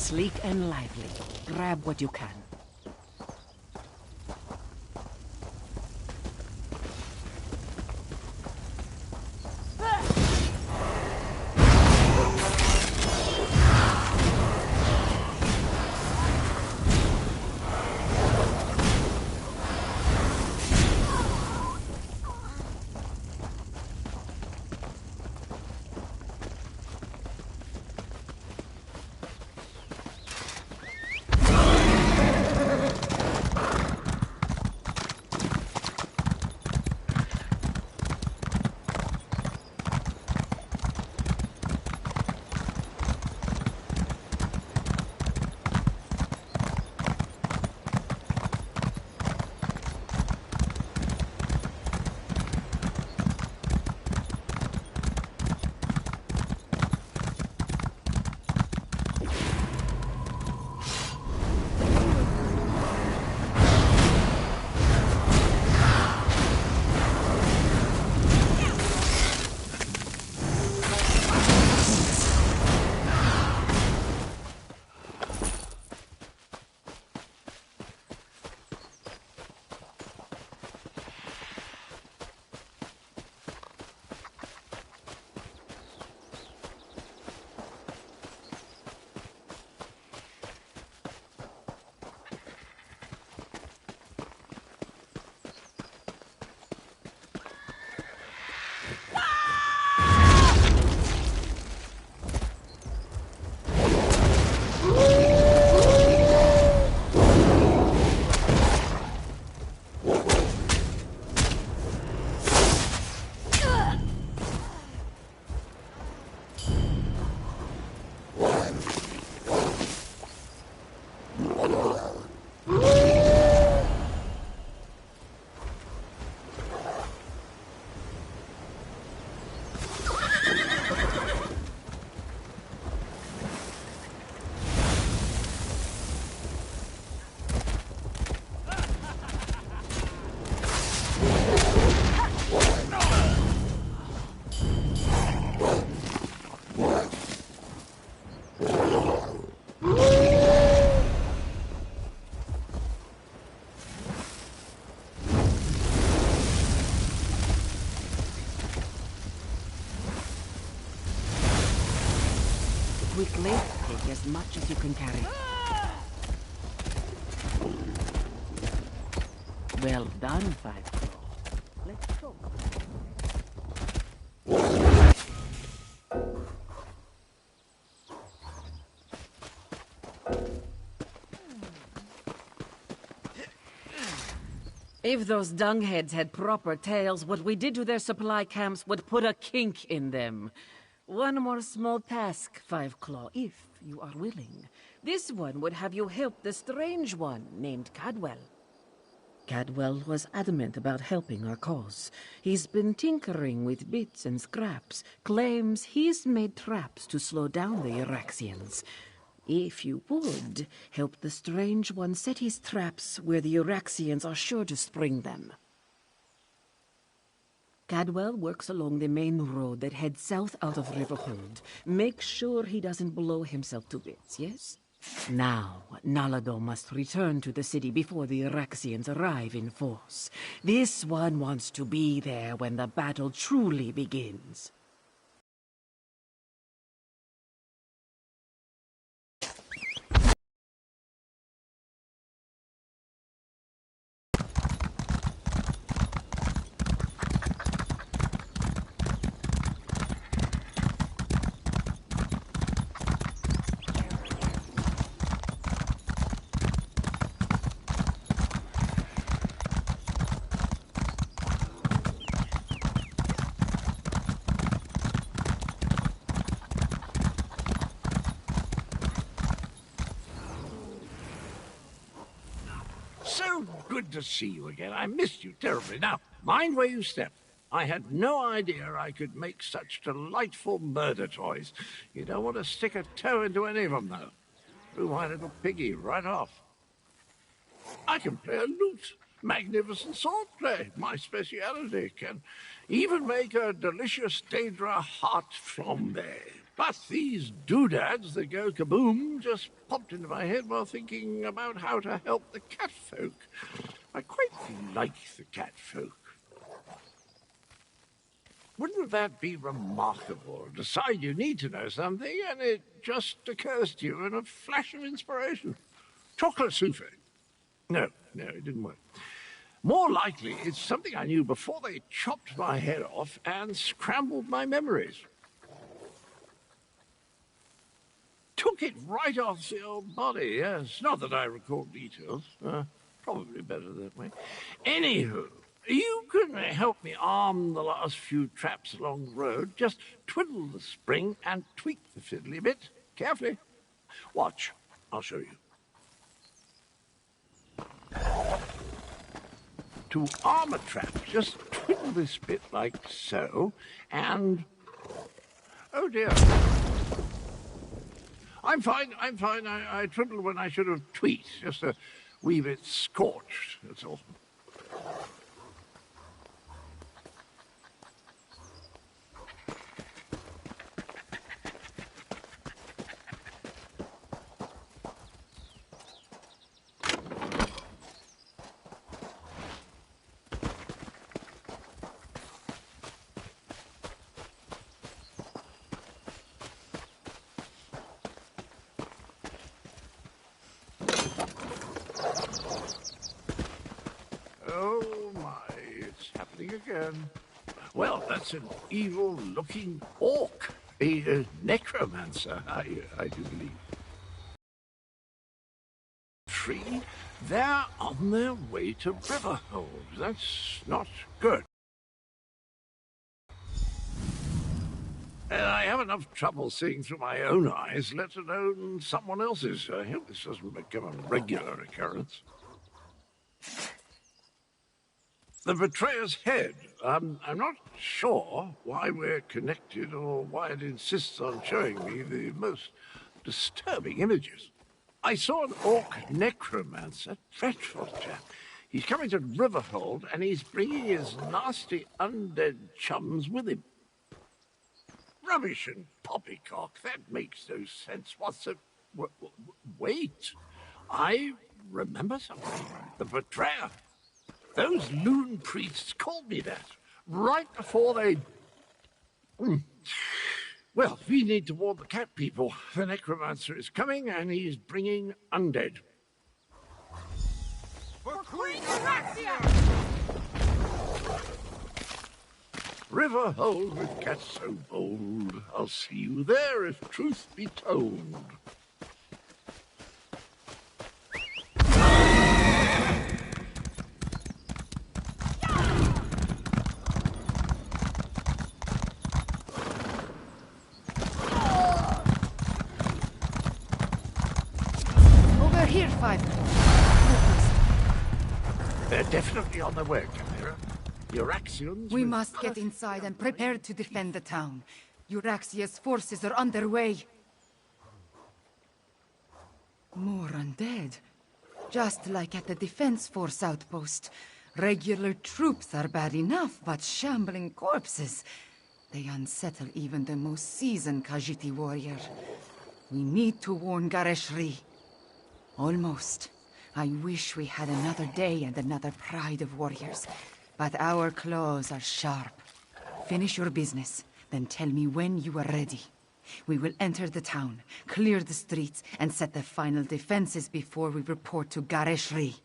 sleek and lively. Grab what you can. Quickly, take as much as you can carry. Well done, Five Claw. Let's go. If those dungheads had proper tails, what we did to their supply camps would put a kink in them. One more small task, Five Claw, if you are willing. This one would have you help the strange one named Cadwell. Cadwell was adamant about helping our cause. He's been tinkering with bits and scraps, claims he's made traps to slow down the Iraxians. If you would, help the strange one set his traps where the Iraxians are sure to spring them. Cadwell works along the main road that heads south out of Riverhold. Make sure he doesn't blow himself to bits, yes? Now, Nalado must return to the city before the Iraxians arrive in force. This one wants to be there when the battle truly begins. So good to see you again. I missed you terribly. Now, mind where you step. I had no idea I could make such delightful murder toys. You don't want to stick a toe into any of them, though. Threw my little piggy right off. I can play a lute. Magnificent swordplay, my speciality. Can even make a delicious Daedra heart flambe. Plus, these doodads that go kaboom just popped into my head while thinking about how to help the catfolk. I quite like the catfolk. Wouldn't that be remarkable? Decide you need to know something, and it just occurs to you in a flash of inspiration. Chocolate souffle. No, it didn't work. More likely, it's something I knew before they chopped my head off and scrambled my memories. Took it right off the old body, yes. Not that I recall details. Probably better that way. Anywho, you can help me arm the last few traps along the road. Just twiddle the spring and tweak the fiddly bit. Carefully. Watch. I'll show you. To arm a trap, just twiddle this bit like so, and... Oh, dear. I'm fine. I twiddled when I should have tweaked. Just a wee bit scorched, that's all. Oh, my, it's happening again. Well, that's an evil-looking orc, a necromancer, I do believe. Tree, they're on their way to Riverhold. That's not good. And I have enough trouble seeing through my own eyes, let alone someone else's. I hope this doesn't become a regular occurrence. The Betrayer's Head. I'm not sure why we're connected or why it insists on showing me the most disturbing images. I saw an orc necromancer, dreadful chap. He's coming to Riverhold and he's bringing his nasty undead chums with him. Rubbish and poppycock, that makes no sense. What's the... Wait, I remember something. The Betrayer. Those loon priests called me that, right before they... Well, we need to warn the cat people. The necromancer is coming, and he's bringing undead. For Queen Araxia! Riverhold with cats so bold. I'll see you there if truth be told. Here, 5 Claw. They're definitely on their way, Chimera. Euraxians... We must get inside and prepare to defend the town. Euraxia's forces are on their way. More undead. Just like at the Defense Force outpost. Regular troops are bad enough, but shambling corpses. They unsettle even the most seasoned Khajiit warrior. We need to warn Gareshri. Almost. I wish we had another day and another pride of warriors. But our claws are sharp. Finish your business, then tell me when you are ready. We will enter the town, clear the streets, and set the final defenses before we report to Gareshri.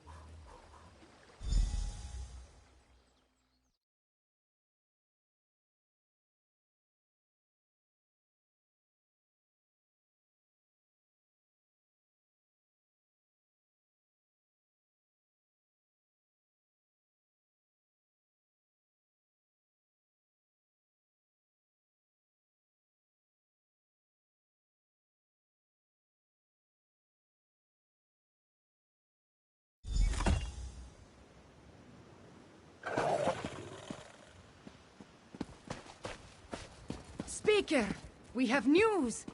Speaker, we have news.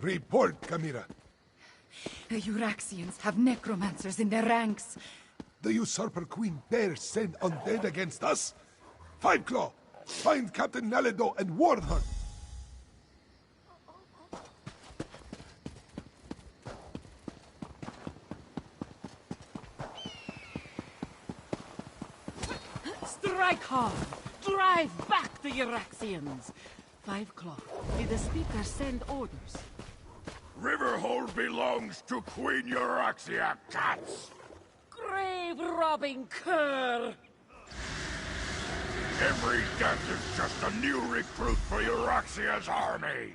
Report, Chimera. The Euraxians have necromancers in their ranks. The usurper queen dare send undead against us? 5 Claw, find Captain Naledo and warn her. Strike hard! Drive back the Uraxians! 5 Claw, did the speaker send orders? Riverhold belongs to Queen Euraxia, cats! Grave-robbing cur! Every death is just a new recruit for Euraxia's army!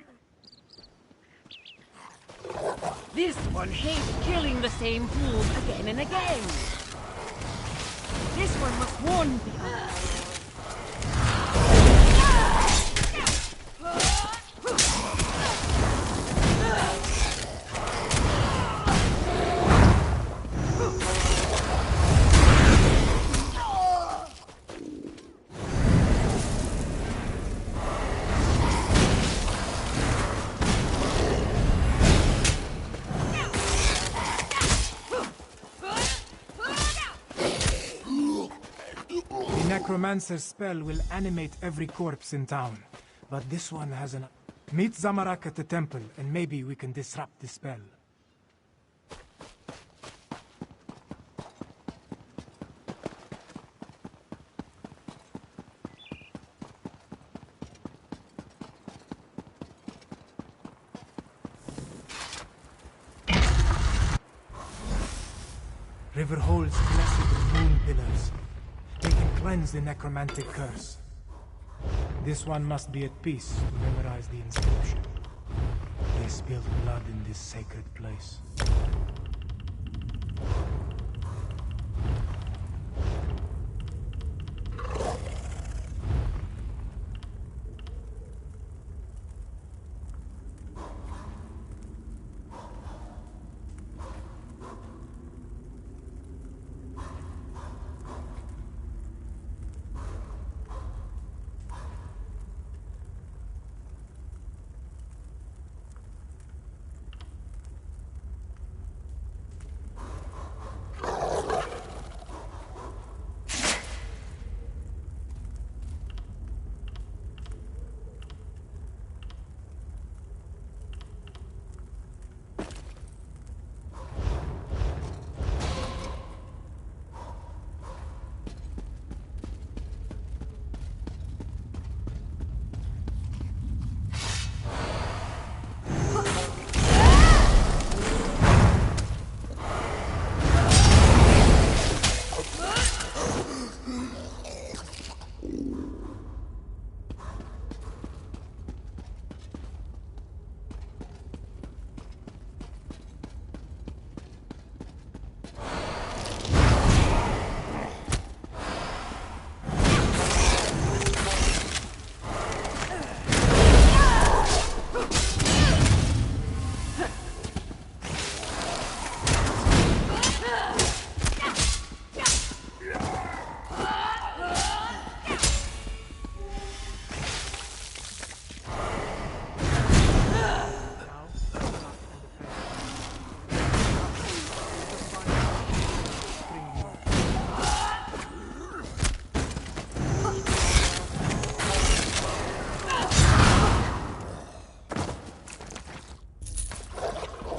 This one hates killing the same fools again and again! This one must warn the others. Necromancer's spell will animate every corpse in town, but this one has an... Meet Zamorak at the temple, and maybe we can disrupt the spell. Riverhold's blessed moon pillars. They can cleanse the necromantic curse. This one must be at peace to memorize the inscription. They spilled blood in this sacred place.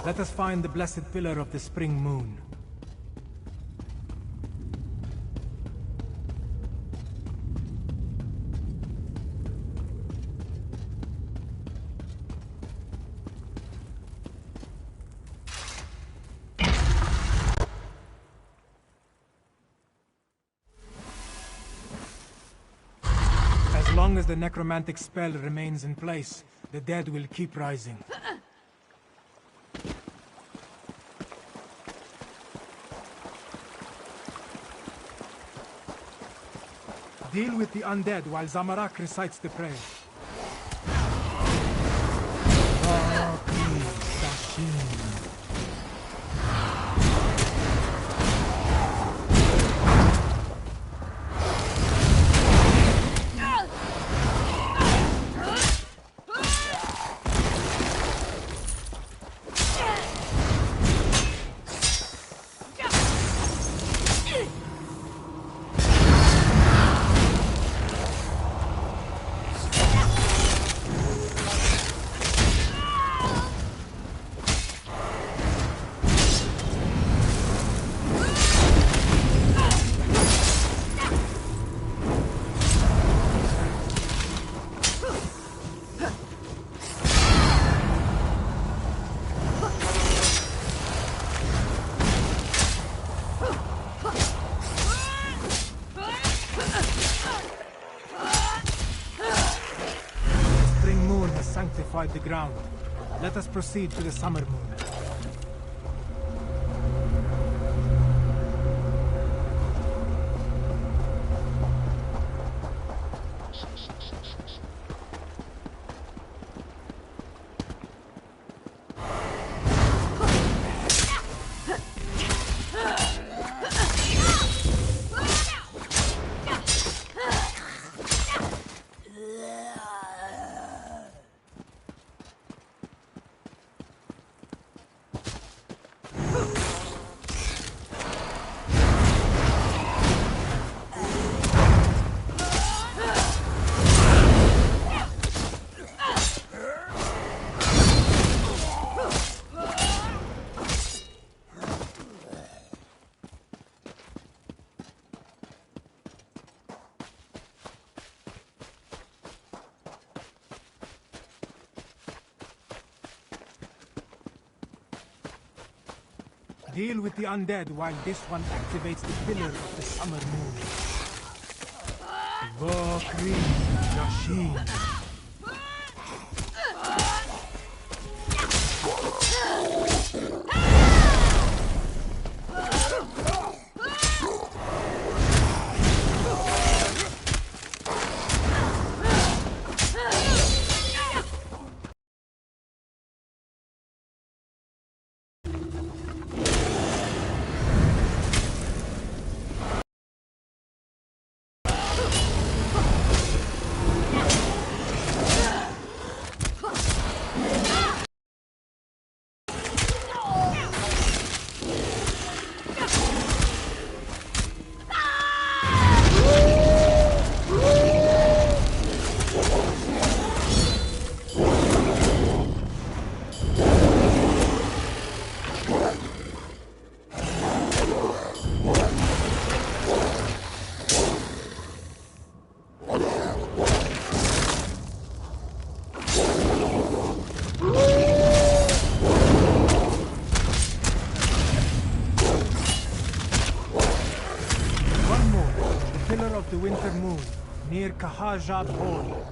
Let us find the blessed pillar of the spring moon. As long as the necromantic spell remains in place, the dead will keep rising. Deal with the undead while Zamorak recites the prayer. the ground. Let us proceed to the Summer Moon. Deal with the undead while this one activates the pillar of the Summer Moon. Vokri Yashin. The Winter Moon, near Kahajab Hall.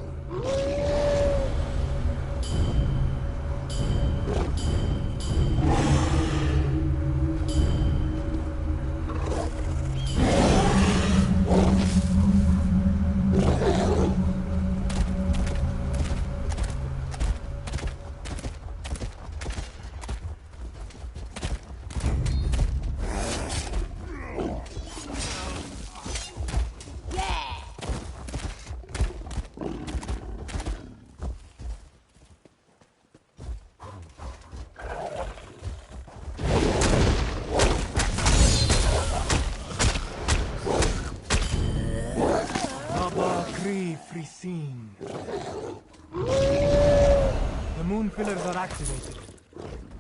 The moon pillars are activated.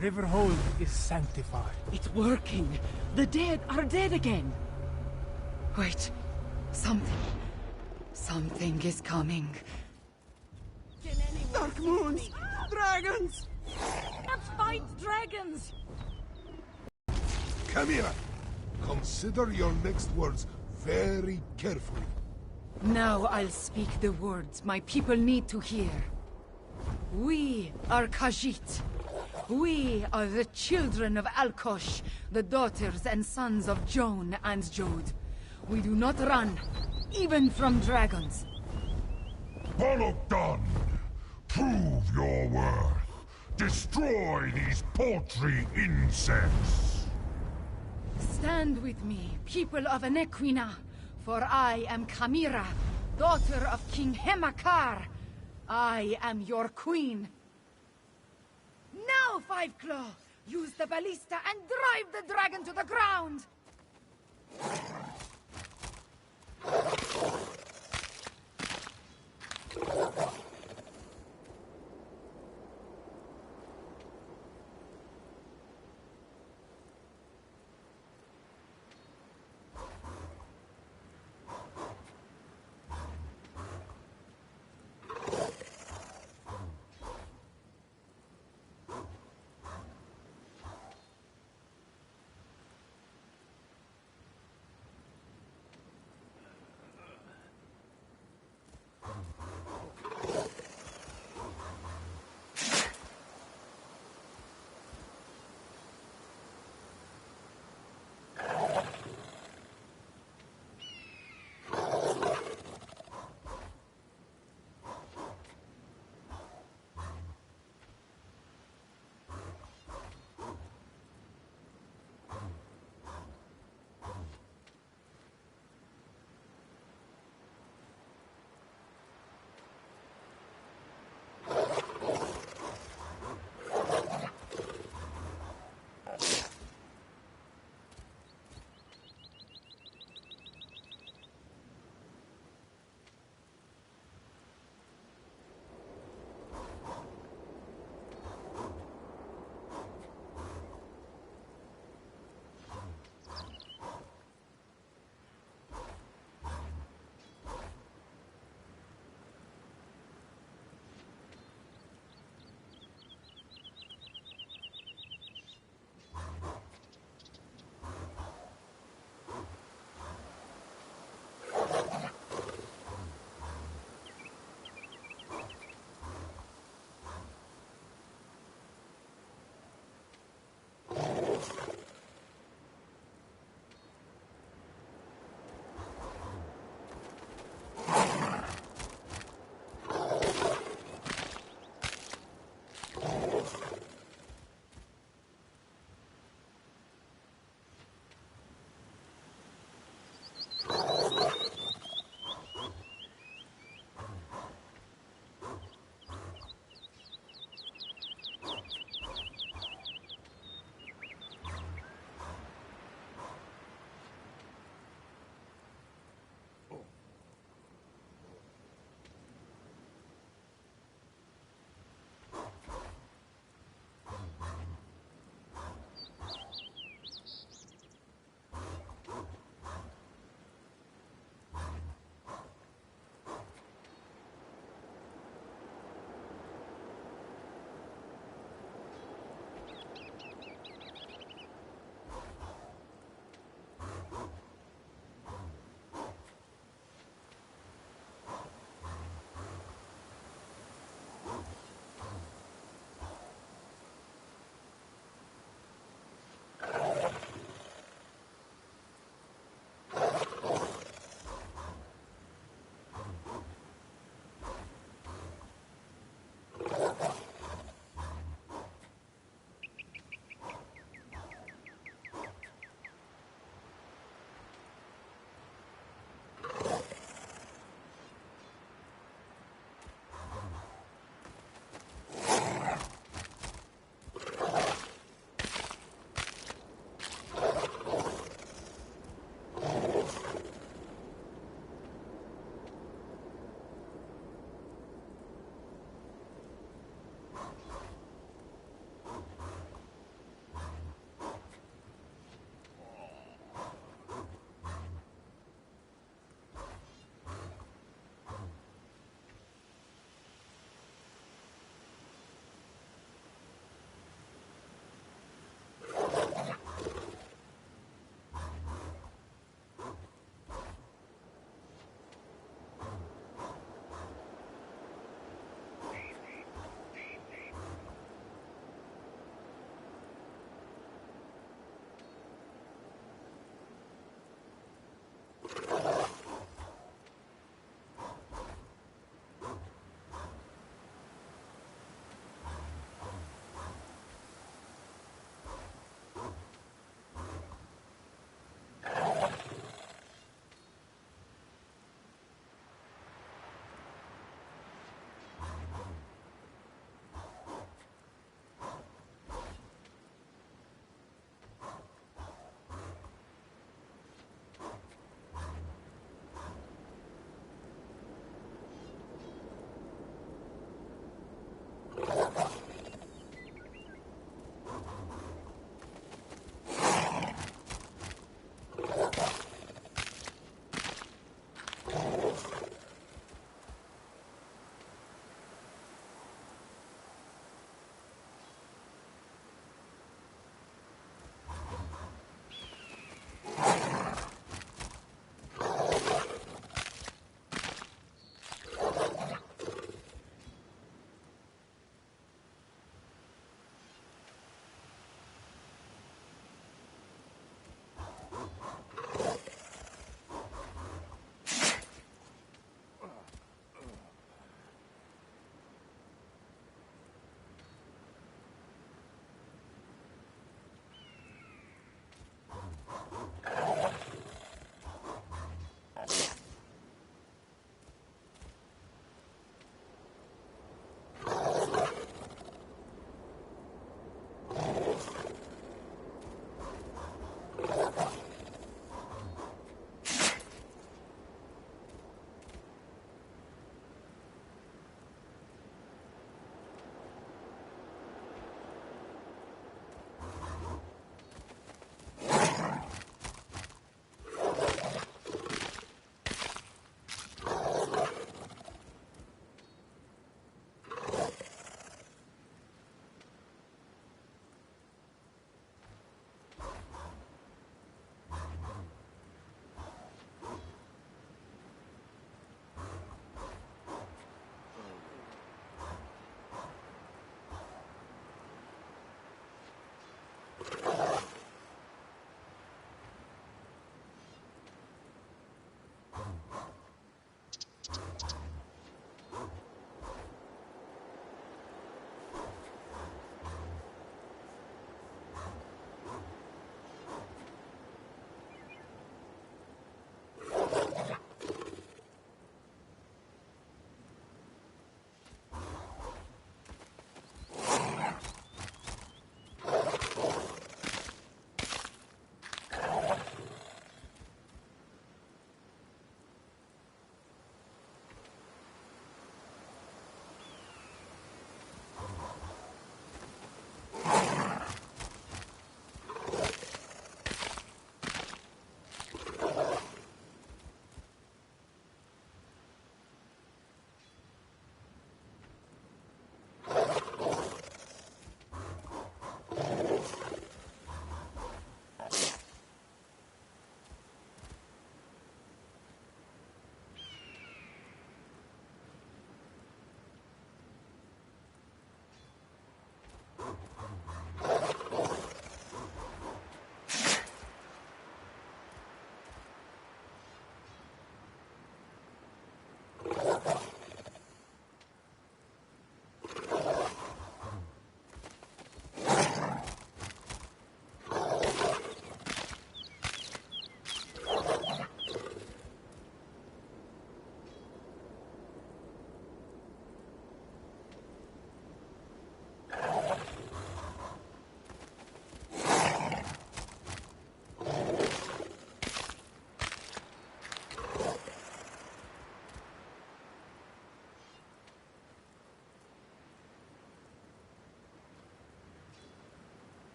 Riverhold is sanctified. It's working. The dead are dead again. Wait. Something is coming. Dark moons! Dragons! Let's fight dragons! Chimera, consider your next words very carefully. Now I'll speak the words my people need to hear. We are Khajiit. We are the children of Alkosh, the daughters and sons of Joan and Jode. We do not run, even from dragons. Bologdon! Prove your worth. Destroy these paltry insects. Stand with me, people of Anequina, for I am Chimera, daughter of King Hemakar. I am your queen. Now, Five Claw! Use the ballista and drive the dragon to the ground!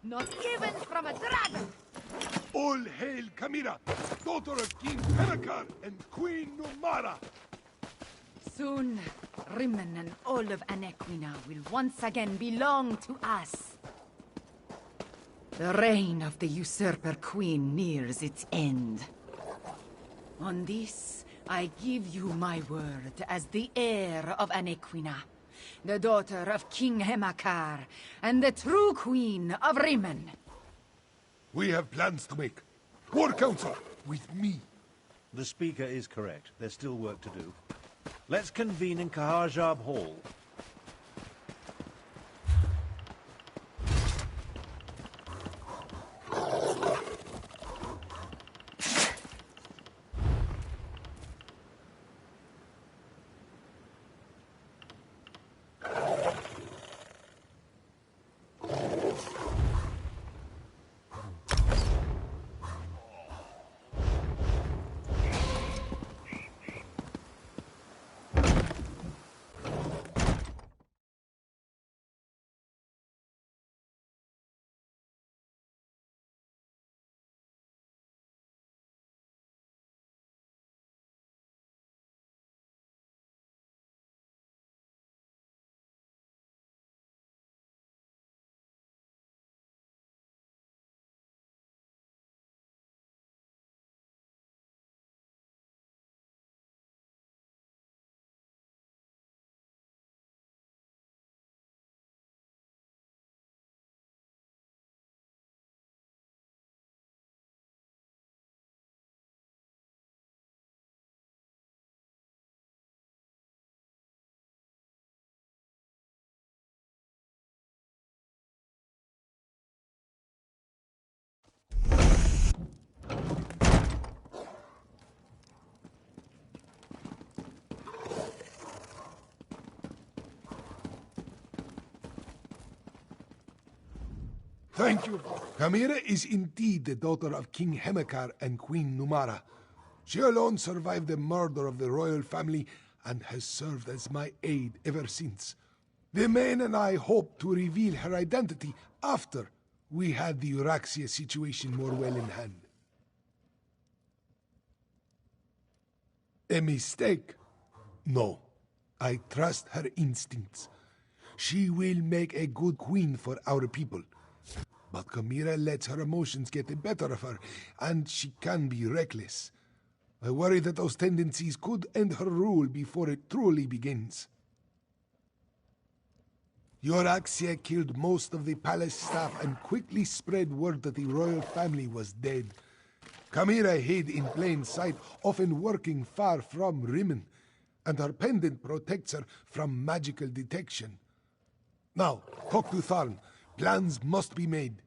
Not even from a dragon! All hail Kamira, daughter of King Penakar and Queen Numara! Soon, Rimmon and all of Anequina will once again belong to us. The reign of the usurper queen nears its end. On this, I give you my word as the heir of Anequina, the daughter of King Hemakar, and the true queen of Rimmon. We have plans to make. War Council, with me. The Speaker is correct. There's still work to do. Let's convene in Kahajab Hall. Thank you. Kamira is indeed the daughter of King Hemakar and Queen Numara. She alone survived the murder of the royal family and has served as my aide ever since. The men and I hope to reveal her identity after we had the Euraxia situation more well in hand. A mistake? No. I trust her instincts. She will make a good queen for our people. But Kamira lets her emotions get the better of her, and she can be reckless. I worry that those tendencies could end her rule before it truly begins. Euraxia killed most of the palace staff and quickly spread word that the royal family was dead. Kamira hid in plain sight, often working far from Rimmon, and her pendant protects her from magical detection. Now, talk to Tharn. Plans must be made.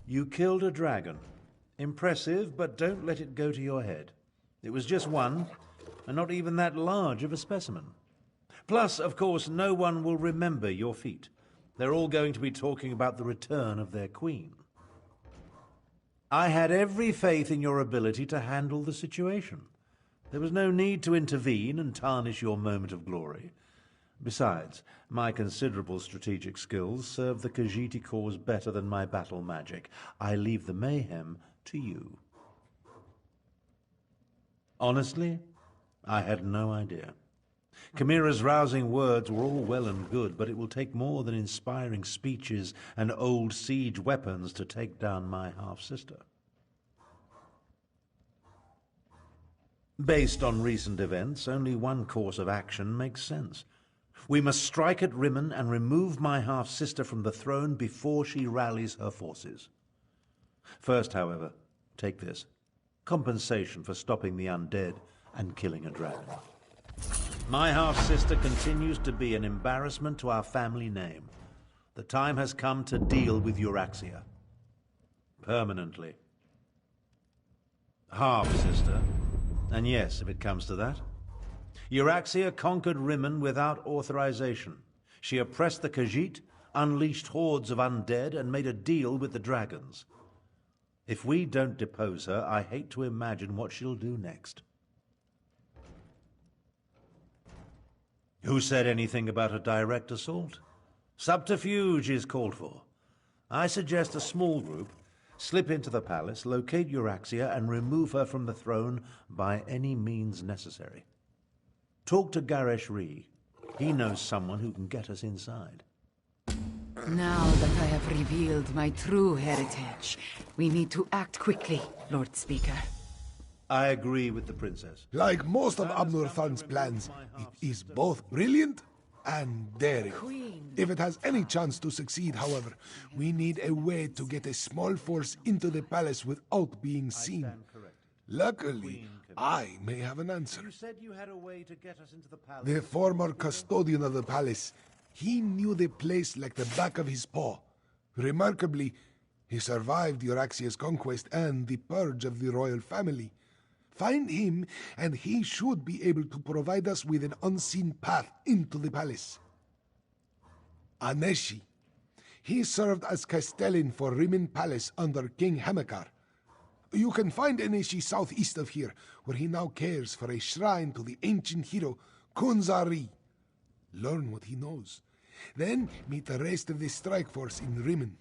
You killed a dragon. Impressive, but don't let it go to your head. It was just one, and not even that large of a specimen. Plus, of course, no one will remember your feat. They're all going to be talking about the return of their queen. I had every faith in your ability to handle the situation. There was no need to intervene and tarnish your moment of glory. Besides, my considerable strategic skills serve the Khajiiti cause better than my battle magic. I leave the mayhem to you. Honestly, I had no idea. Kamira's rousing words were all well and good, but it will take more than inspiring speeches and old siege weapons to take down my half-sister. Based on recent events, only one course of action makes sense. We must strike at Rimmon and remove my half-sister from the throne before she rallies her forces. First, however, take this. Compensation for stopping the undead and killing a dragon. My half-sister continues to be an embarrassment to our family name. The time has come to deal with Euraxia. Permanently. Half-sister. And yes, if it comes to that. Euraxia conquered Rimmon without authorization. She oppressed the Khajiit, unleashed hordes of undead, and made a deal with the dragons. If we don't depose her, I hate to imagine what she'll do next. Who said anything about a direct assault? Subterfuge is called for. I suggest a small group slip into the palace, locate Euraxia, and remove her from the throne by any means necessary. Talk to Garesh Ree. He knows someone who can get us inside. Now that I have revealed my true heritage, we need to act quickly, Lord Speaker. I agree with the princess. Like most of Abnur Tharn's plans, it is both brilliant and daring. If it has any chance to succeed, however, we need a way to get a small force into the palace without being seen. Luckily, I may have an answer. You said you had a way to get us into the palace. The former custodian of the palace, he knew the place like the back of his paw. Remarkably, he survived Euraxia's conquest and the purge of the royal family. Find him, and he should be able to provide us with an unseen path into the palace. Aneshi. He served as castellan for Rimmon Palace under King Hamekar. You can find Aneshi southeast of here, where he now cares for a shrine to the ancient hero Kunzari. Learn what he knows. Then meet the rest of the strike force in Rimmon.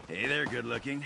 Hey there, good looking.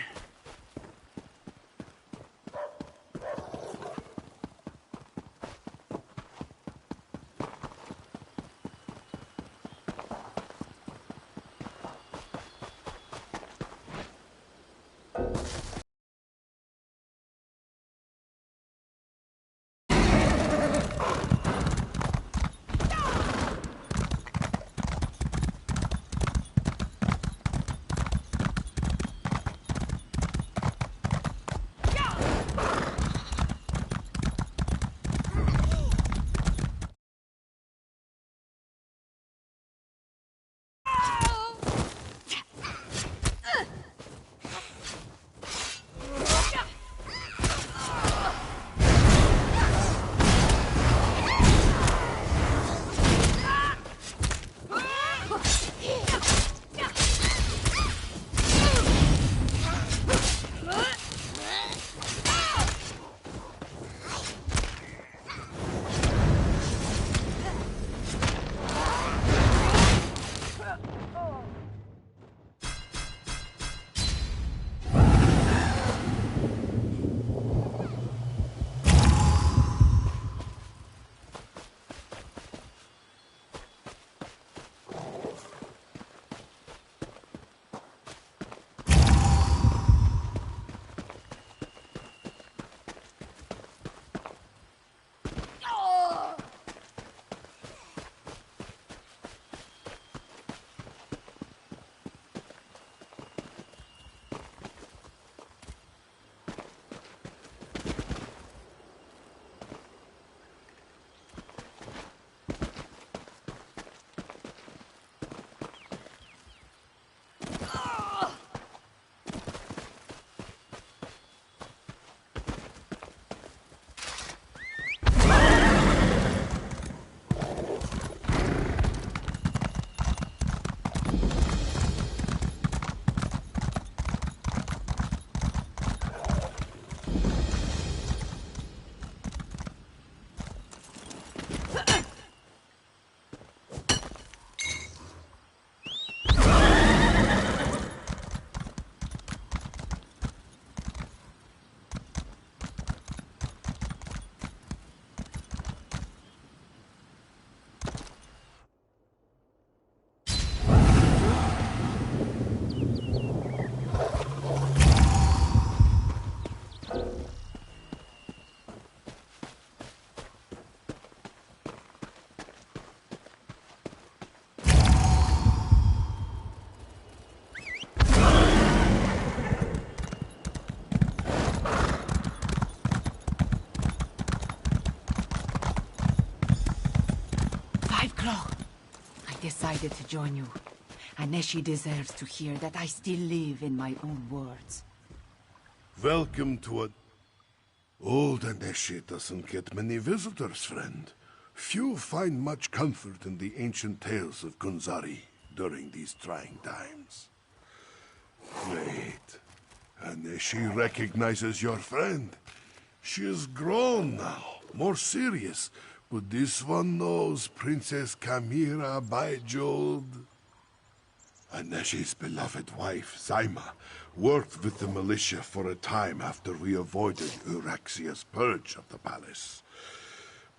delighted to join you. Aneshi deserves to hear that I still live in my own words. Welcome to a... Old Aneshi doesn't get many visitors, friend. Few find much comfort in the ancient tales of Gunzari during these trying times. Wait. Aneshi recognizes your friend. She is grown now, more serious. But this one knows Princess Kamira Baijold. Aneshi's beloved wife, Zaima, worked with the militia for a time after we avoided Euraxia's purge of the palace.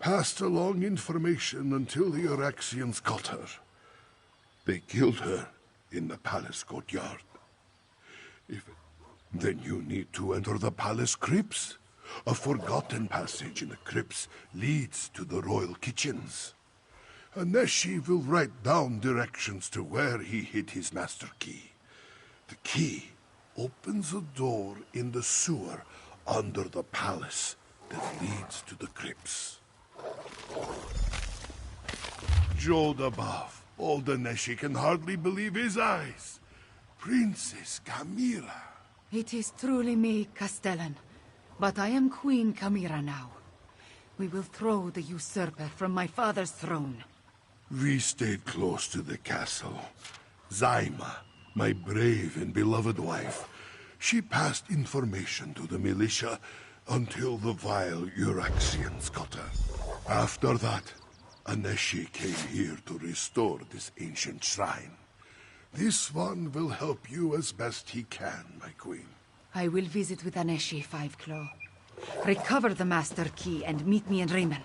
Passed along information until the Euraxians caught her. They killed her in the palace courtyard. Then you need to enter the palace crypts. A forgotten passage in the crypts leads to the royal kitchens. Aneshi will write down directions to where he hid his master key. The key opens a door in the sewer under the palace that leads to the crypts. Jode above, old Aneshi can hardly believe his eyes. Princess Kamira. It is truly me, Castellan. But I am Queen Kamira now. We will throw the usurper from my father's throne. We stayed close to the castle. Zaima, my brave and beloved wife, she passed information to the militia until the vile Euraxians got her. After that, Aneshi came here to restore this ancient shrine. This one will help you as best he can, my queen. I will visit with Aneshi, Five Claw. Recover the Master Key and meet me in Riemann.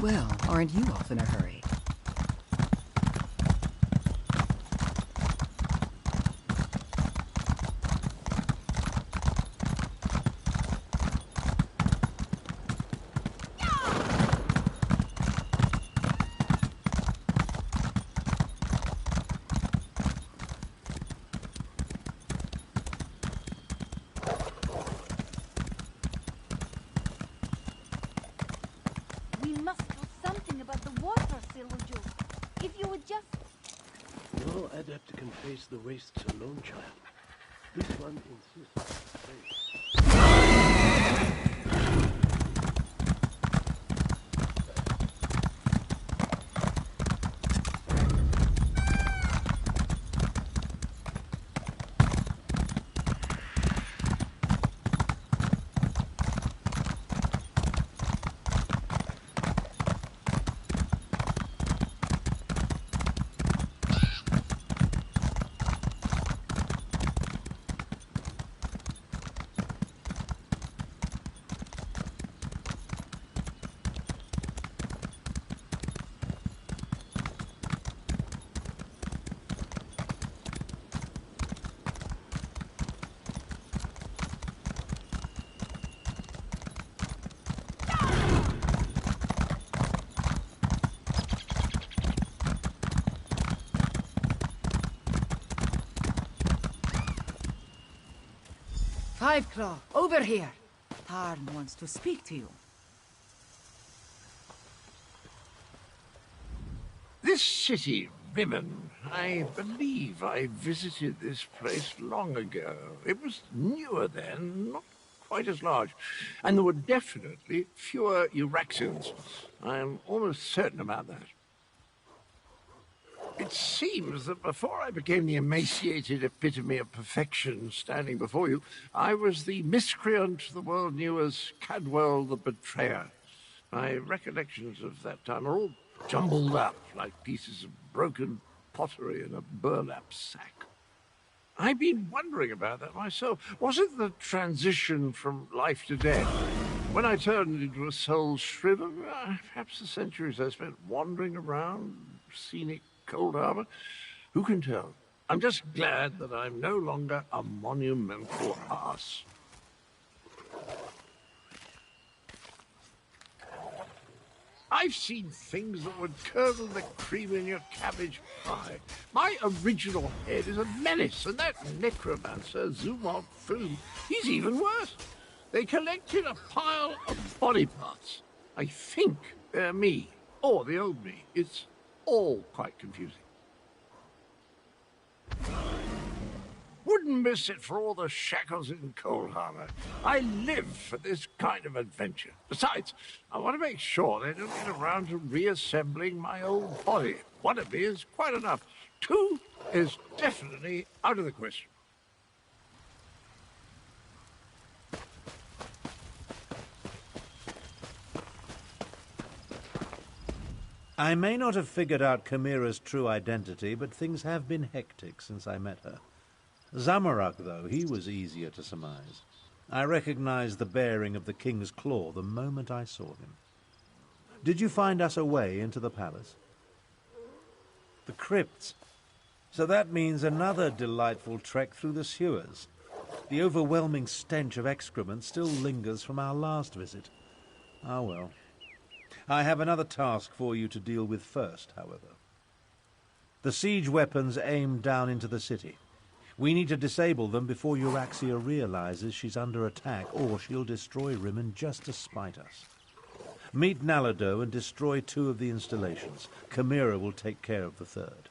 Well, aren't you off in a hurry? Face the wastes alone, child. This one insists. Five Claw, over here. Tarn wants to speak to you. This city, Rimmon, I believe I visited this place long ago. It was newer then, not quite as large, and there were definitely fewer Euraxians. I'm almost certain about that. It seems that before I became the emaciated epitome of perfection standing before you, I was the miscreant the world knew as Cadwell the Betrayer. My recollections of that time are all jumbled up like pieces of broken pottery in a burlap sack. I've been wondering about that myself. Was it the transition from life to death? When I turned into a soul shriver, perhaps the centuries I spent wandering around scenic Cold Harbor? Who can tell? I'm just glad that I'm no longer a monumental ass. I've seen things that would curdle the cream in your cabbage pie. My original head is a menace, and that necromancer, Zumog Foom, he's even worse. They collected a pile of body parts. I think they're me, or the old me. It's all quite confusing. Wouldn't miss it for all the shackles in Cold Harbor. I live for this kind of adventure. Besides, I want to make sure they don't get around to reassembling my old body. One of me is quite enough. Two is definitely out of the question. I may not have figured out Chimera's true identity, but things have been hectic since I met her. Zamorak, though, he was easier to surmise. I recognized the bearing of the King's Claw the moment I saw him. Did you find us a way into the palace? The crypts. So that means another delightful trek through the sewers. The overwhelming stench of excrement still lingers from our last visit. Ah, well. I have another task for you to deal with first, however. The siege weapons aim down into the city. We need to disable them before Euraxia realizes she's under attack, or she'll destroy Rimmon just to spite us. Meet Nalado and destroy 2 of the installations. Chimera will take care of the 3rd.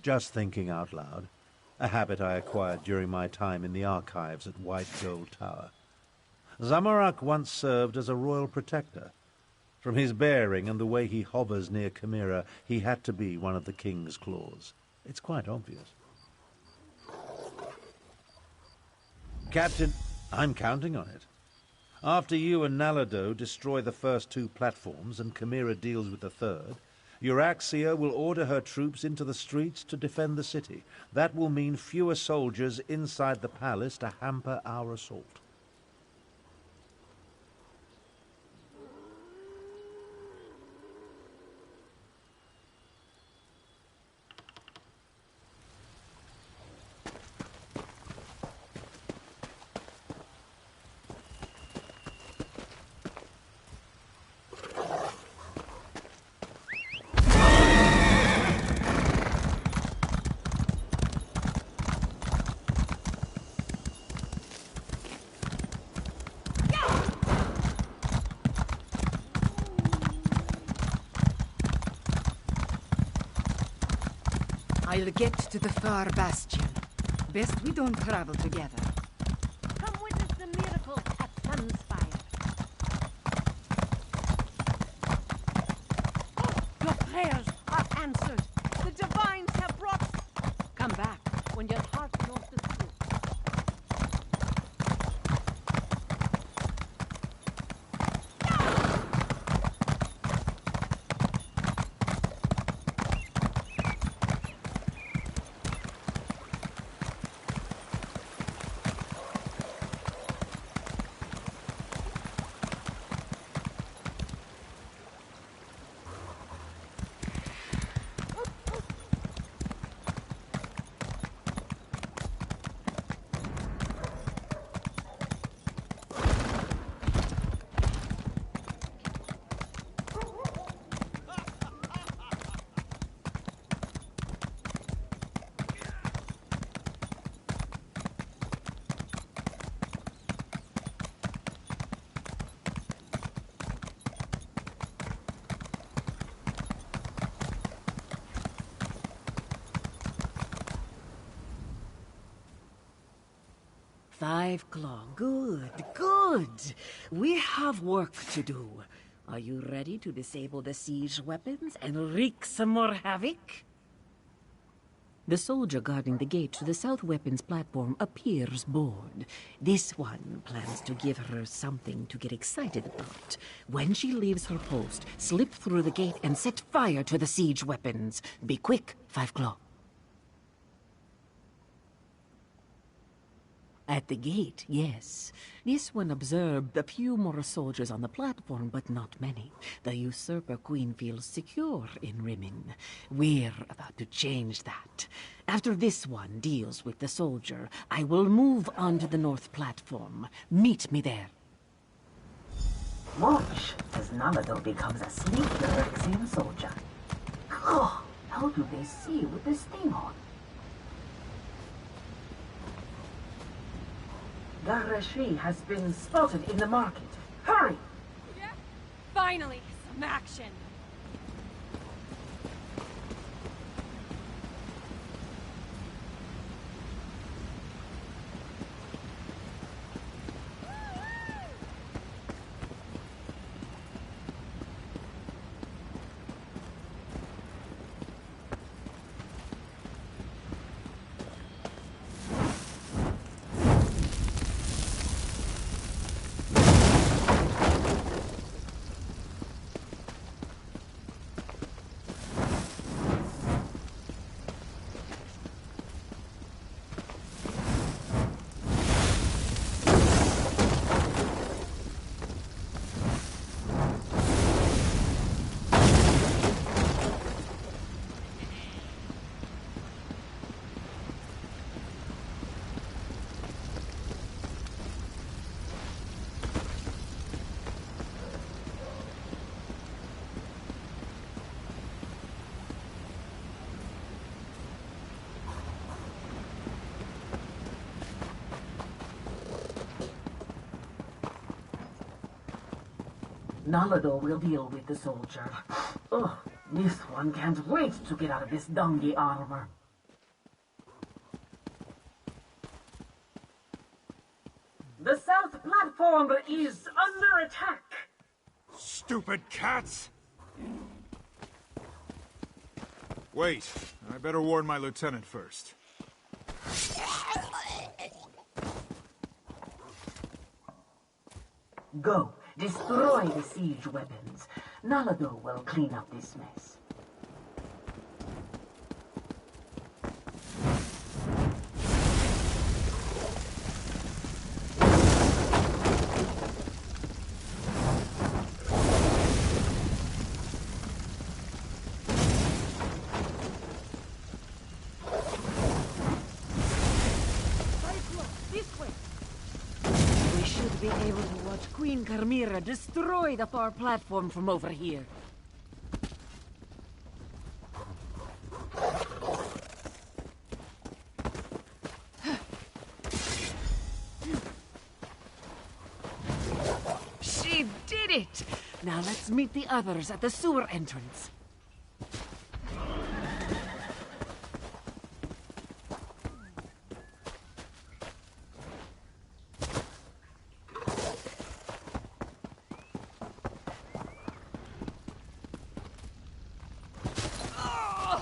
Just thinking out loud, a habit I acquired during my time in the archives at White Gold Tower. Zamorak once served as a royal protector. From his bearing and the way he hovers near Chimera, he had to be one of the King's Claws. It's quite obvious. Captain, I'm counting on it. After you and Nalado destroy the first 2 platforms and Chimera deals with the 3rd, Euraxia will order her troops into the streets to defend the city. That will mean fewer soldiers inside the palace to hamper our assault. I'll get to the far bastion. Best we don't travel together. Come witness the miracle at Sunspire. Your prayers are answered. The divines have brought... Come back when your heart knows the truth. Five Claw, good, good. We have work to do. Are you ready to disable the siege weapons and wreak some more havoc? The soldier guarding the gate to the south weapons platform appears bored. This one plans to give her something to get excited about. When she leaves her post, slip through the gate and set fire to the siege weapons. Be quick, Five Claw. At the gate, yes. This one observed a few more soldiers on the platform, but not many. The usurper queen feels secure in Rimmon. We're about to change that. After this one deals with the soldier, I will move on to the north platform. Meet me there. Watch as Nalado becomes a sneaky Rexian soldier. Oh, how do they see with this thing on? Garashi has been spotted in the market. Hurry! Yeah. Finally, some action. Nalado will deal with the soldier. Oh, this one can't wait to get out of this dungy armor. The south platform is under attack. Stupid cats! Wait, I better warn my lieutenant first. Go. Destroy the siege weapons. Nalado will clean up this mess. Be able to watch Queen Carmira destroy the far platform from over here. She did it! Now let's meet the others at the sewer entrance.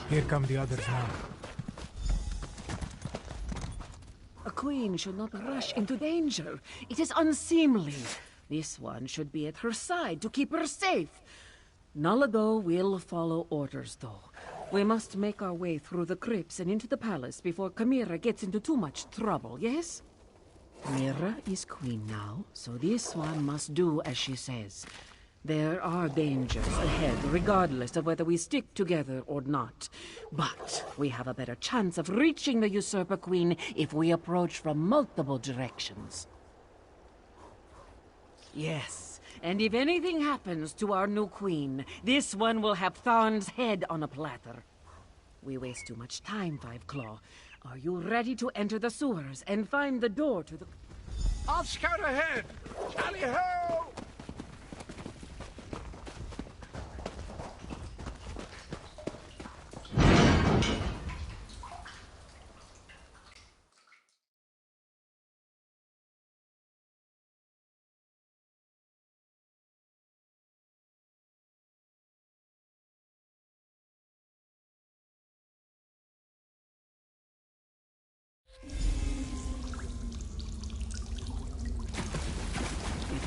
Here come the others now. A queen should not rush into danger. It is unseemly. This one should be at her side to keep her safe. Nalado will follow orders, though. We must make our way through the crypts and into the palace before Camira gets into too much trouble, yes? Mira is queen now, so this one must do as she says. There are dangers ahead, regardless of whether we stick together or not. But we have a better chance of reaching the Usurper Queen if we approach from multiple directions. Yes, and if anything happens to our new queen, this one will have Tharn's head on a platter. We waste too much time, Five Claw. Are you ready to enter the sewers and find the door to the... I'll scout ahead! Tally-ho!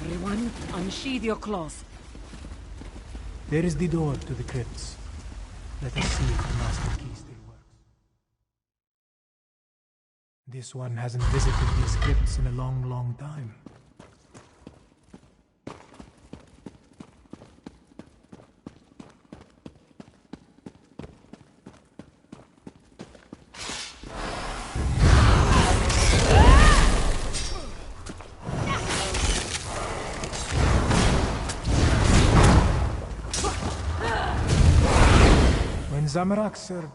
Everyone, unsheathe your claws. There is the door to the crypts. Let us see if the master key still works. This one hasn't visited these crypts in a long, long time. When Zamorak served...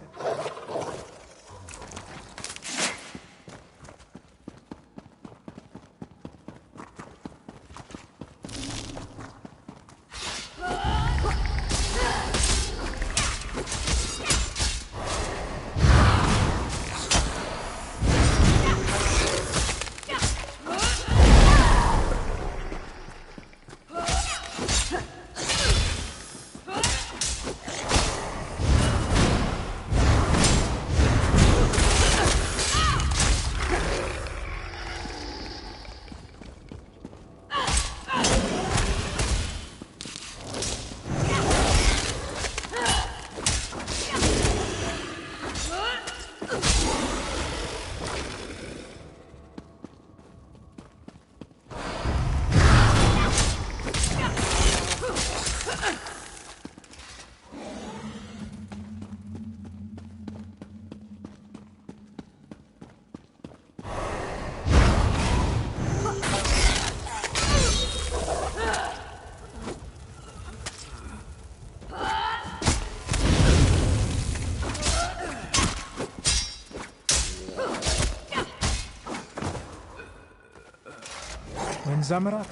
When Zamorak...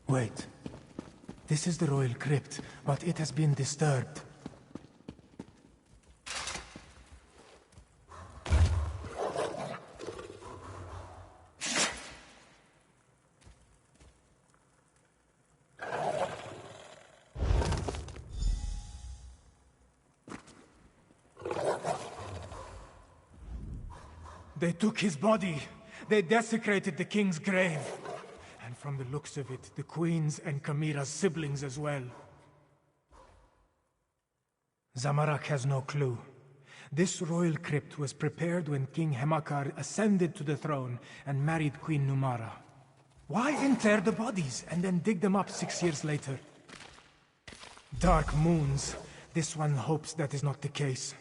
Wait. This is the royal crypt, but it has been disturbed. They took his body. They desecrated the king's grave. And from the looks of it, the Queen's and Kamira's siblings as well. Zamorak has no clue. This royal crypt was prepared when King Hemakar ascended to the throne and married Queen Numara. Why inter the bodies and then dig them up 6 years later? Dark moons. This one hopes that is not the case.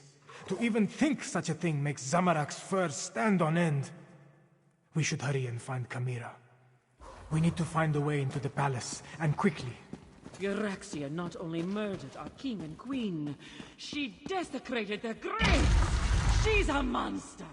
To even think such a thing makes Zamorak's fur stand on end. We should hurry and find Kamira. We need to find a way into the palace, and quickly. Euraxia not only murdered our king and queen, she desecrated their graves! She's a monster!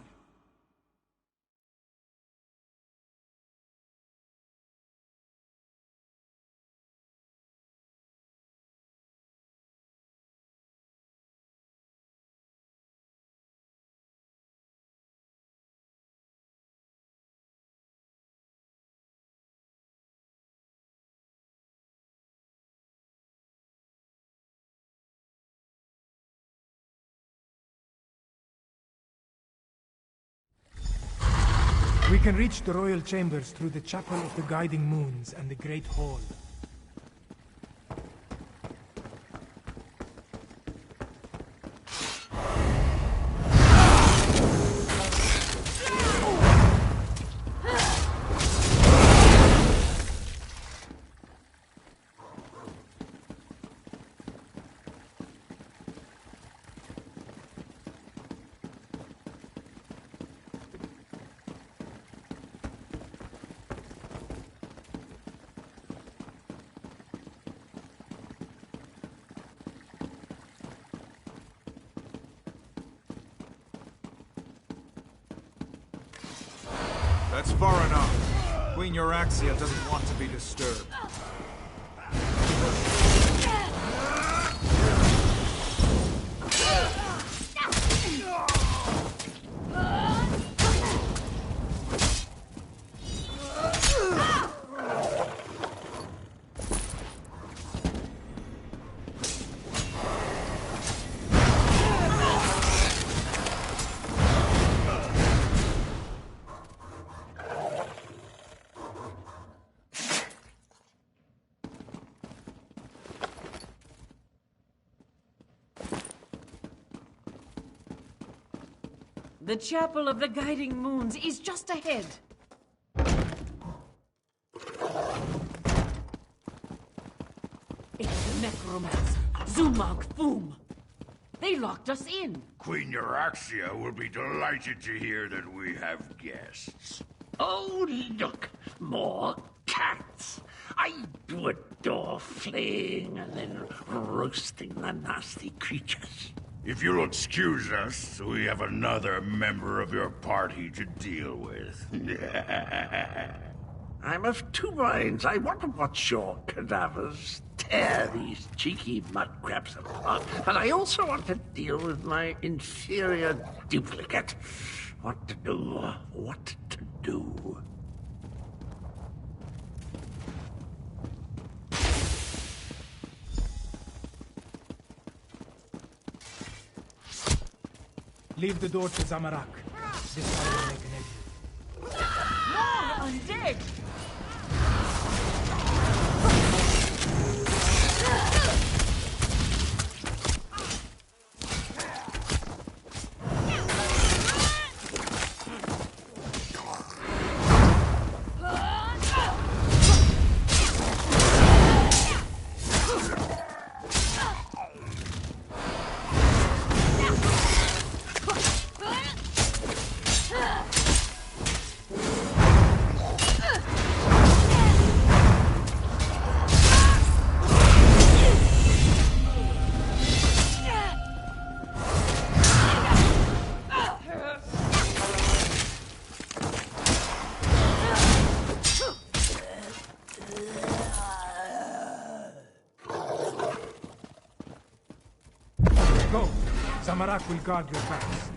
can reach the royal chambers through the Chapel of the Guiding Moons and the Great Hall. That's far enough. Queen Euraxia doesn't want to be disturbed. The Chapel of the Guiding Moons is just ahead. It's the necromancer, Zumag Foom. They locked us in. Queen Euraxia will be delighted to hear that we have guests. Oh, look, more cats. I do adore flaying and then roasting the nasty creatures. If you'll excuse us, we have another member of your party to deal with. I'm of two minds. I want to watch your cadavers tear these cheeky mudcrabs apart, but I also want to deal with my inferior duplicate. What to do? What to do? Leave the door to Zamorak. This one will make an exit. More undead! Go. Zamorak will guard your backs.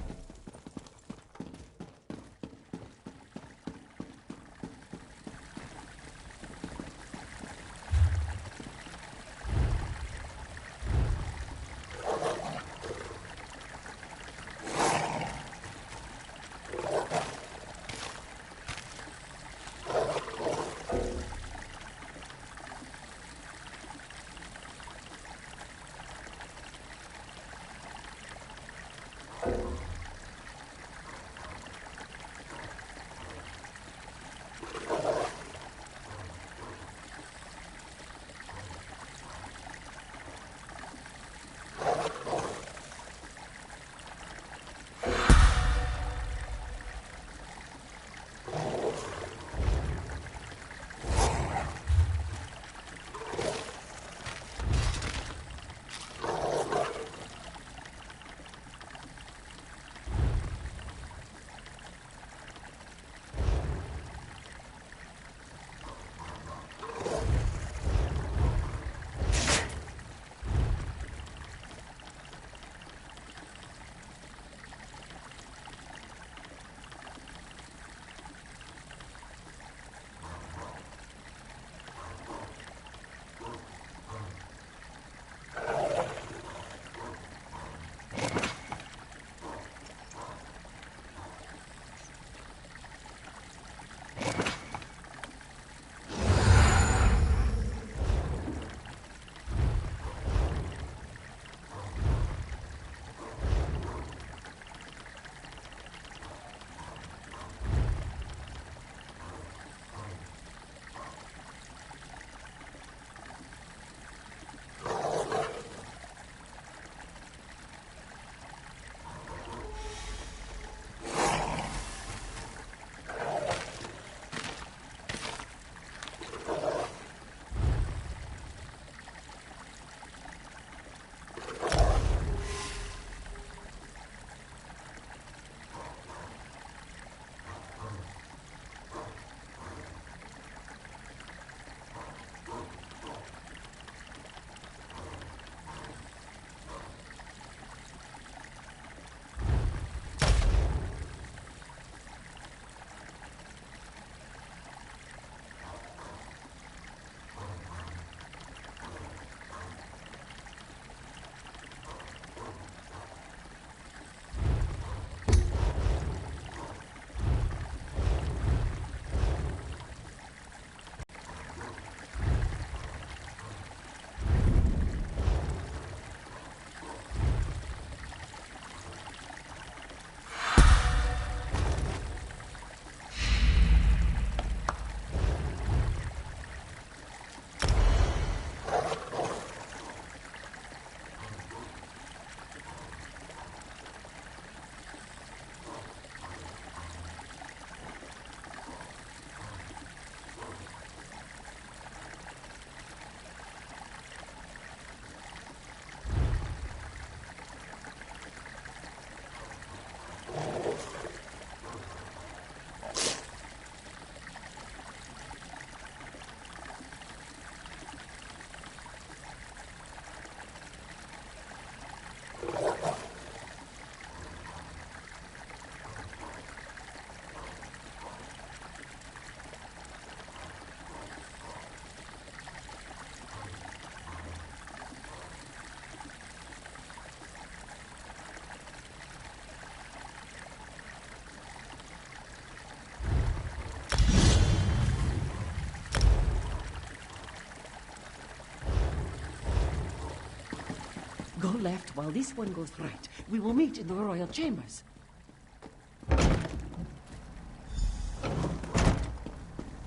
left while this one goes right. We will meet in the royal chambers.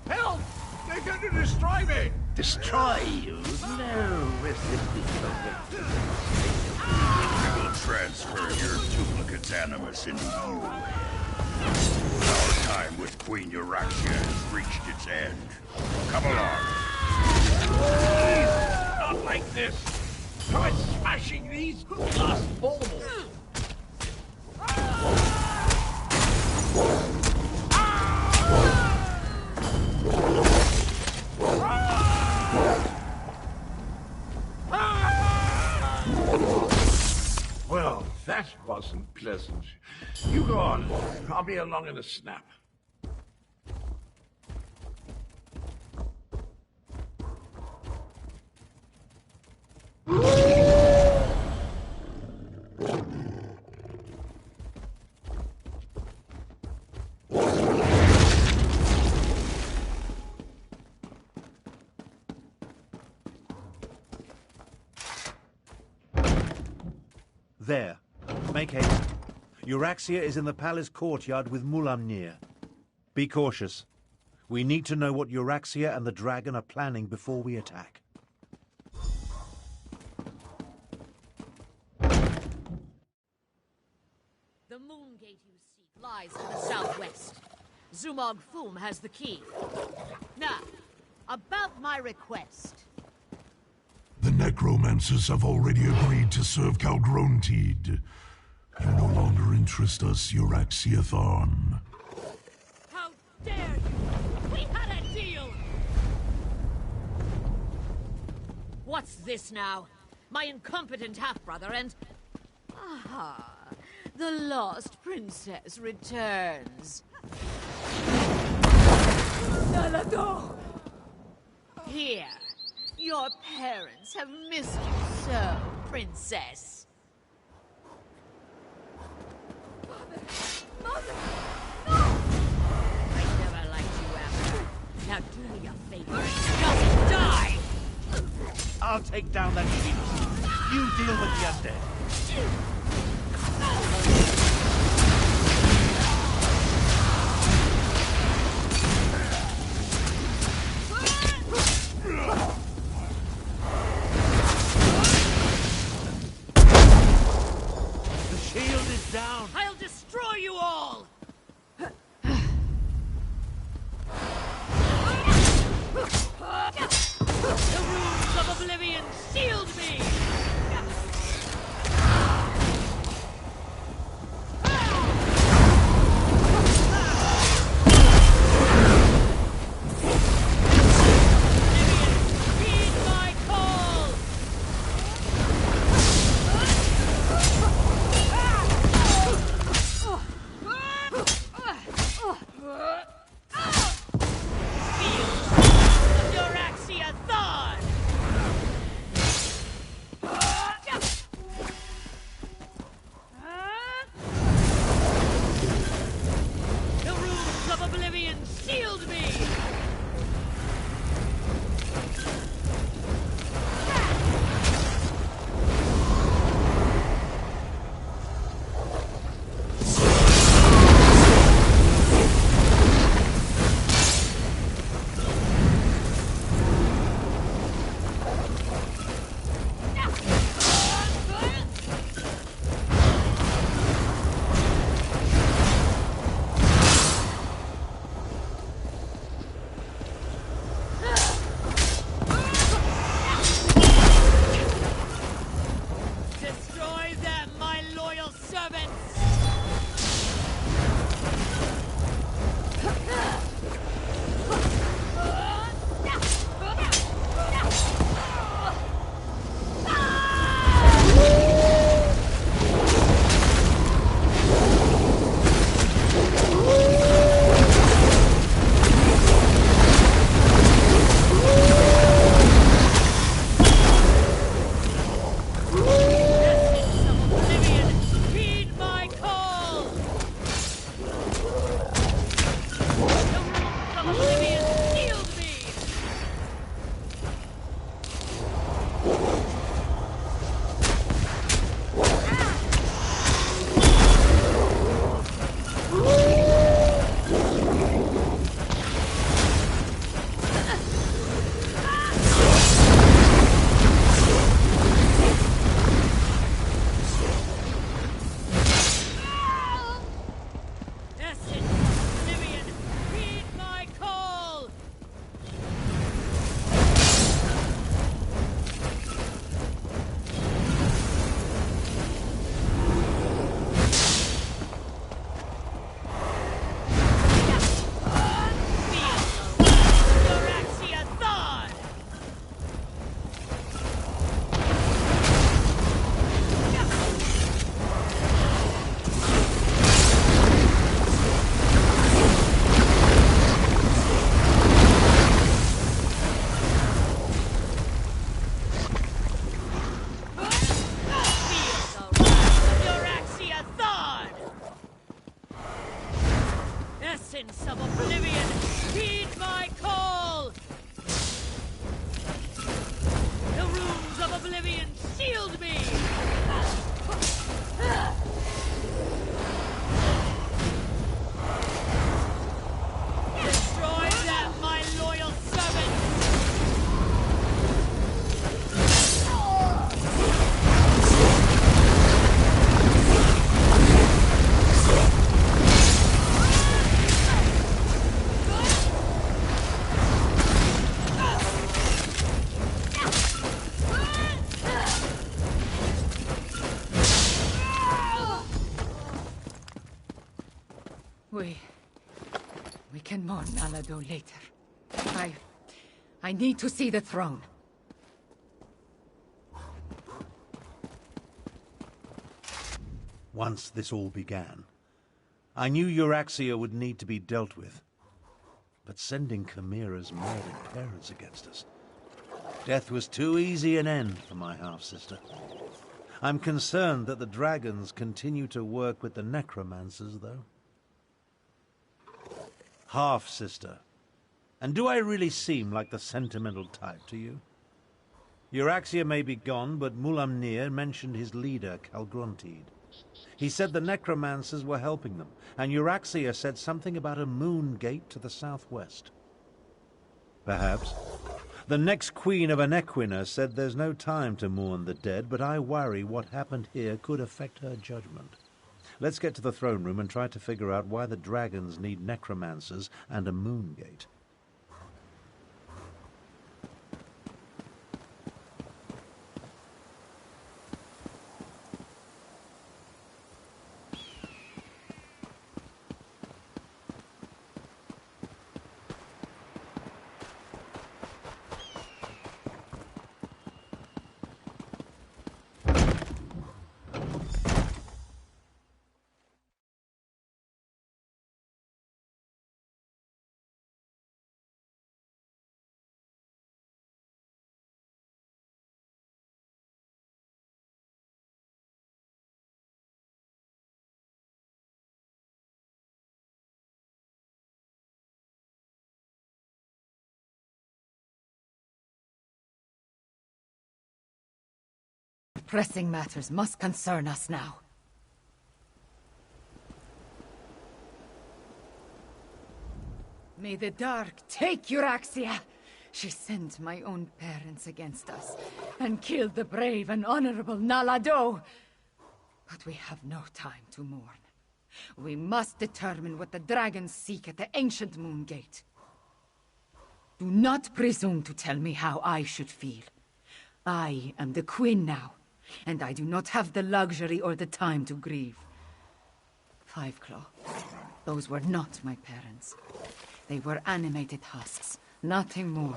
Help! They're going to destroy me! Destroy you? No, We will transfer your duplicate animus into you. Our time with Queen Euraxia has reached its end. Come along. Please, not like this. Try smashing these glass balls. Well, that wasn't pleasant. You go on. I'll be along in a snap. There. Make haste. Euraxia is in the palace courtyard with Mulamnir. Be cautious. We need to know what Euraxia and the dragon are planning before we attack. The moon gate you seek lies to the southwest. Zumog Fum has the key. Now, about my request. The necromancers have already agreed to serve Calgrontid. You no longer interest us, Euraxia Thorn. How dare you! We had a deal! What's this now? My incompetent half-brother and... Aha! The lost princess returns. Nalado! Here. Your parents have missed you so, princess. Mother! No! I never liked you, Amber. Now do your favor and just die! I'll take down that sheep. You deal with the undead. Down. I'll destroy you all! The runes of oblivion shield me! more Nalado later. I need to see the throne. Once this all began, I knew Euraxia would need to be dealt with. But sending Chimera's murdered parents against us, death was too easy an end for my half-sister. I'm concerned that the dragons continue to work with the necromancers, though. Half-sister. And do I really seem like the sentimental type to you? Euraxia may be gone, but Mulamnir mentioned his leader, Calgrontid. He said the necromancers were helping them, and Euraxia said something about a moon gate to the southwest. Perhaps. The next queen of Anequina said there's no time to mourn the dead, but I worry what happened here could affect her judgment. Let's get to the throne room and try to figure out why the dragons need necromancers and a moon gate. Pressing matters must concern us now. May the dark take Euraxia! She sent my own parents against us, and killed the brave and honorable Nalado! But we have no time to mourn. We must determine what the dragons seek at the ancient moon gate. Do not presume to tell me how I should feel. I am the queen now, and I do not have the luxury or the time to grieve. Fiveclaw, those were not my parents. They were animated husks, nothing more.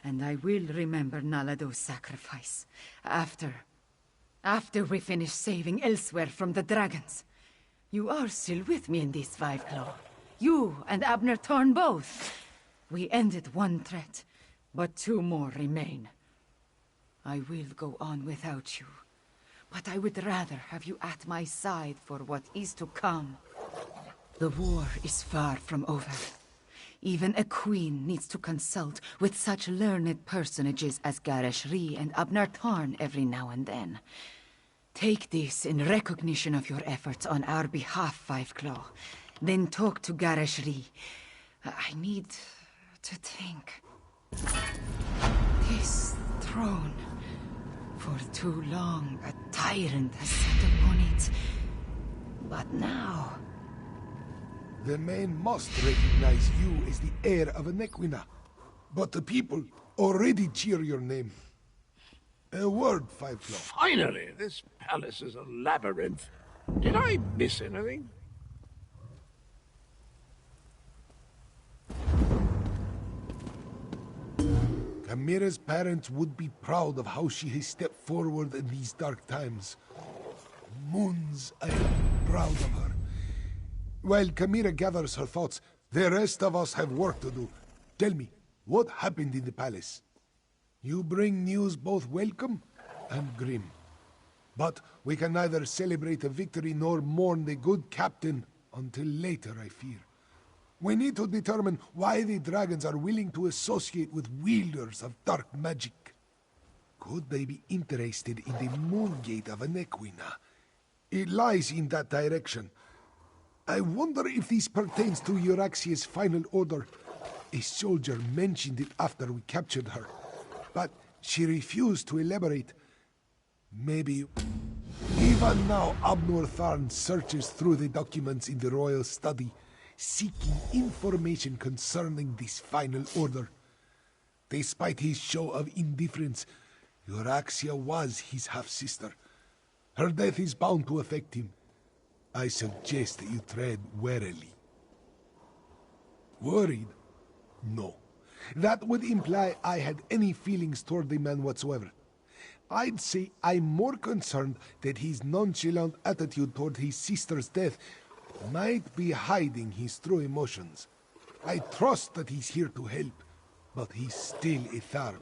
And I will remember Nalado's sacrifice. After we finish saving elsewhere from the dragons. You are still with me in this, Fiveclaw. You and Abner Thorn both. We ended one threat, but two more remain. I will go on without you, but I would rather have you at my side for what is to come. The war is far from over. Even a queen needs to consult with such learned personages as Garresh Rhee and Abner Thorn every now and then. Take this in recognition of your efforts on our behalf, Fiveclaw. Then talk to Garresh Rhee. I need to think. This throne. For too long, a tyrant has sat upon it. But now... The men must recognize you as the heir of Anequina. But the people already cheer your name. A word, Fiveclaw. Finally! This palace is a labyrinth. Did I miss anything? Chimera's parents would be proud of how she has stepped forward in these dark times. Moons, I am proud of her. While Chimera gathers her thoughts, the rest of us have work to do. Tell me, what happened in the palace? You bring news both welcome and grim. But we can neither celebrate a victory nor mourn the good captain until later, I fear. We need to determine why the dragons are willing to associate with wielders of dark magic. Could they be interested in the moon gate of Anequina? It lies in that direction. I wonder if this pertains to Euraxia's final order. A soldier mentioned it after we captured her, but she refused to elaborate. Maybe... Even now, Abner Thorn searches through the documents in the royal study, seeking information concerning this final order. Despite his show of indifference, Euraxia was his half-sister. Her death is bound to affect him. I suggest that you tread warily. Worried? No. That would imply I had any feelings toward the man whatsoever. I'd say I'm more concerned that his nonchalant attitude toward his sister's death might be hiding his true emotions. I trust that he's here to help, but he's still a Tharp.